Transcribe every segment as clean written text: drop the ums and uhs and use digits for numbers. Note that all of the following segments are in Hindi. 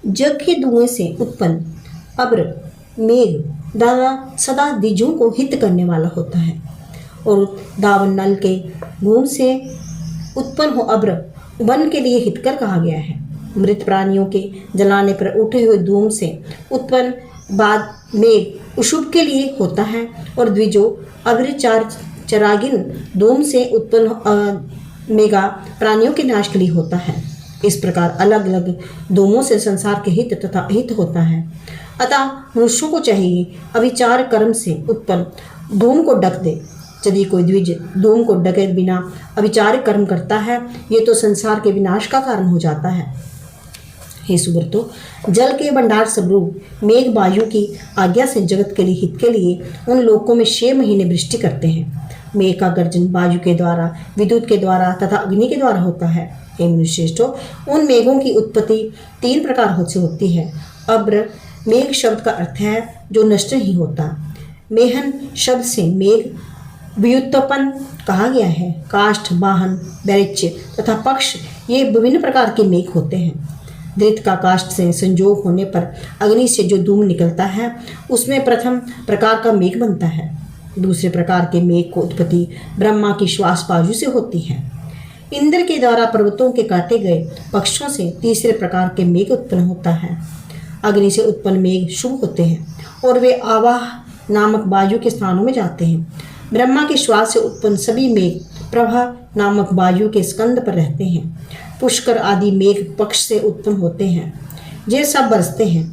जग के धुएं से उत्पन्न अब्र मेघ सदा द्विजों को हित करने वाला होता है, और दावन नल के घूम से उत्पन्न हो अब्र वन के लिए हितकर कहा गया है। मृत प्राणियों के जलाने पर उठे हुए धूम से उत्पन्न बाद मेघ अशुभ के लिए होता है, और द्विजो अभ्रचार चरागिन धूम से उत्पन्न मेघा प्राणियों के नाश के लिए होता है। इस प्रकार अलग अलग धूमों से संसार के हित तथा अहित होता है। अतः मनुष्यों को चाहिए अविचार कर्म से उत्पन्न धूम को ढक दे। यदि कोई द्विज धूम को ढके बिना अविचार कर्म करता है, ये तो संसार के विनाश का कारण हो जाता है। हे सुब्रतो, जल के भंडार स्वरूप मेघ वायु की आज्ञा से जगत के लिए हित के लिए उन लोकों में 6 महीने वृष्टि करते हैं। मेघ का गर्जन वायु के द्वारा, विद्युत के द्वारा तथा अग्नि के द्वारा होता है। हे मुनिश्रेष्ठो, उन मेघों की उत्पत्ति 3 प्रकार से होती है। अब्र मेघ शब्द का अर्थ है जो नष्ट नहीं होता। मेहन शब्द से मेघ व्युत्पन्न कहा गया है। काष्ठ, वाहन, बैरिच्य तथा पक्ष ये विभिन्न प्रकार के मेघ होते हैं। दृत का काष्ठ से संयोग होने पर अग्नि से जो धूम निकलता है उसमें प्रथम प्रकार का मेघ बनता है। दूसरे प्रकार के मेघ को उत्पत्ति ब्रह्मा की श्वास वायु से होती है। इंद्र के द्वारा पर्वतों के काटे गए पक्षों से तीसरे प्रकार के मेघ उत्पन्न होता है। अग्नि से उत्पन्न मेघ शुभ होते हैं और वे आवाह नामक वायु के स्थानों में जाते हैं। ब्रह्मा के श्वास से उत्पन्न सभी मेघ प्रभा नामक वायु के स्कंद पर रहते हैं। पुष्कर आदि मेघ पक्ष से उत्पन्न होते हैं। ये सब बरसते हैं,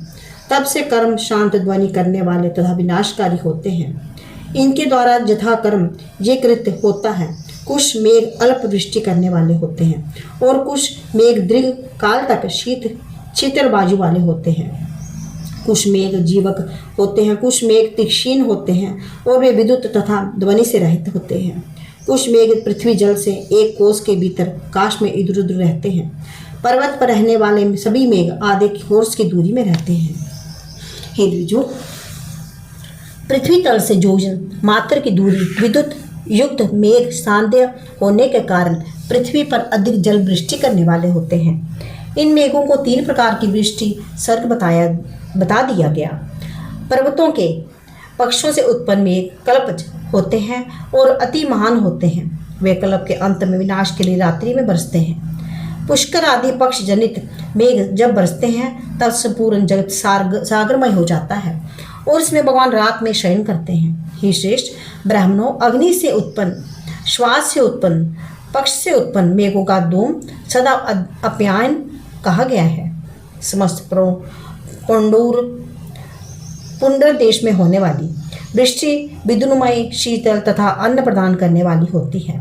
तब से कर्म शांत ध्वनि करने वाले तथा विनाशकारी होते हैं। इनके द्वारा यथा कर्म ये कृत्य होता है। कुछ मेघ अल्प वृष्टि करने वाले होते हैं और कुछ मेघ दीर्घ काल तक शीतल वायु वाले होते हैं। कुछ मेघ जीवक होते हैं, कुछ मेघ तीक्ष्ण होते हैं और वे विद्युत तथा ध्वनि से रहित होते हैं। कुछ मेघ पृथ्वी जल से 1 कोस के भीतर काश में इधर उधर रहते हैं। पर्वत पर रहने वाले सभी मेघ आधे कोस की दूरी में रहते हैं। हे द्विजों, पृथ्वी तल से योजन मात्र की दूरी विद्युत युक्त मेघ सांध्य होने के कारण पृथ्वी पर अधिक जल वृष्टि करने वाले होते हैं। इन मेघों को 3 प्रकार की वृष्टि सर्ग बता दिया गया। पर्वतों के पक्षों से उत्पन्न मेघ कल्पज होते हैं और अति महान होते हैं। वे कल्प के अंत में विनाश के लिए रात्रि में बरसते हैं। पुष्कर आदि पक्ष जनित मेघ जब बरसते हैं तब संपूर्ण जगत सागरमय हो जाता है और इसमें भगवान रात में शयन करते हैं। हे श्रेष्ठ ब्राह्मणों, अग्नि से उत्पन्न, श्वास से उत्पन्न, पक्ष से उत्पन्न मेघों का धूम सदा अप्यायन कहा गया है। समस्त पुंडर देश में होने वाली वृष्टि विद्युन्मय, शीतल तथा अन्न प्रदान करने वाली होती है।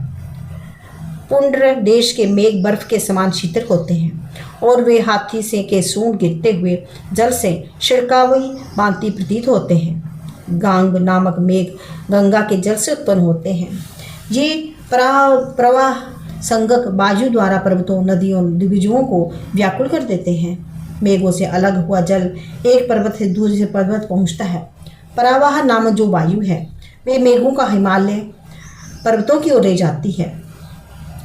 पुंडर देश के मेघ बर्फ के समान शीतल होते हैं और वे हाथी से के सूंड गिरते हुए जल से छिड़कावई भांति प्रतीत होते हैं। गांग नामक मेघ गंगा के जल से उत्पन्न होते हैं। ये प्रवाह संगक वायु द्वारा पर्वतों, नदियों, द्विजों को व्याकुल कर देते हैं। मेघों से अलग हुआ जल एक पर्वत से दूसरे पर्वत पहुंचता है। प्रवाह नामक जो वायु है वे मेघों का हिमालय पर्वतों की ओर ले जाती है।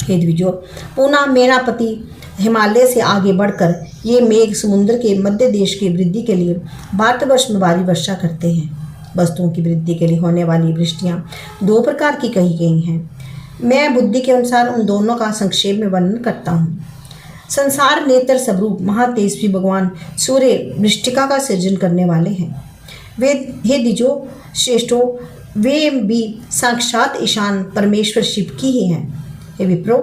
हे द्विजों, पुनः मेनापति हिमालय से आगे बढ़कर ये मेघ समुद्र के मध्य देश की वृद्धि के लिए भारतवर्ष में भारी वर्षा करते हैं। वस्तुओं की वृद्धि के लिए होने वाली वृष्टियाँ 2 प्रकार की कही गई हैं। मैं बुद्धि के अनुसार उन दोनों का संक्षेप में वर्णन करता हूँ। संसार नेत्र स्वरूप महातेजस्वी भगवान सूर्य वृष्टिका का सृजन करने वाले हैं। वे हे द्विजों श्रेष्ठों, वे भी साक्षात ईशान परमेश्वर शिव की ही हैं। हे विप्रो,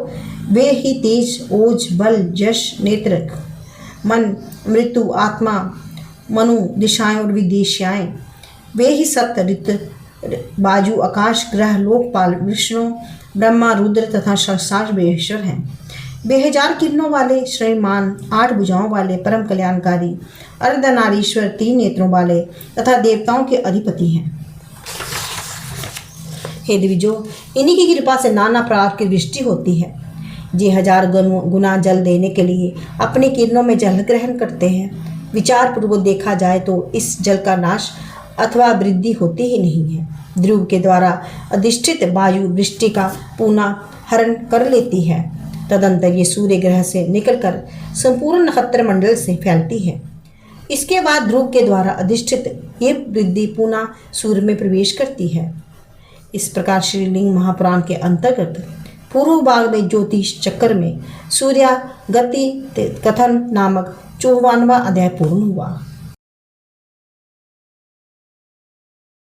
वे ही तेज, ओज, बल, यश, नेत्र, मन, मृत्यु, आत्मा, मनु, दिशाएं और विदिशाएं। वे ही सप्त ऋत, वायु, आकाश, ग्रह, लोकपाल, विष्णु, ब्रह्मा, रुद्र तथा सहस्रार महेश्वर हैं। बेहजार किरणों वाले, श्रीमान, 8 भुजाओं वाले, परम कल्याणकारी, अर्धनारीश्वर, 3 नेत्रों वाले तथा देवताओं के अधिपति हैं। हे द्विजों, इन्हीं की कृपा से नाना प्रकार की वृष्टि होती है। ये 1000 गुना जल देने के लिए अपनी किरणों में जल ग्रहण करते हैं। विचार पूर्वक देखा जाए तो इस जल का नाश अथवा वृद्धि होती ही नहीं है। ध्रुव के द्वारा अधिष्ठित वायु वृष्टि का पुनः हरण कर लेती है। तदंतर ये सूर्य ग्रह से निकलकर संपूर्ण नक्षत्र मंडल से फैलती है। इसके बाद ध्रुव के द्वारा अधिष्ठित ये वृद्धि पुनः सूर्य में प्रवेश करती है। इस प्रकार श्रीलिंग महापुराण के अंतर्गत पूर्व भाग में ज्योतिष चक्र में सूर्य गति कथन नामक 54वां अध्याय पूर्ण हुआ।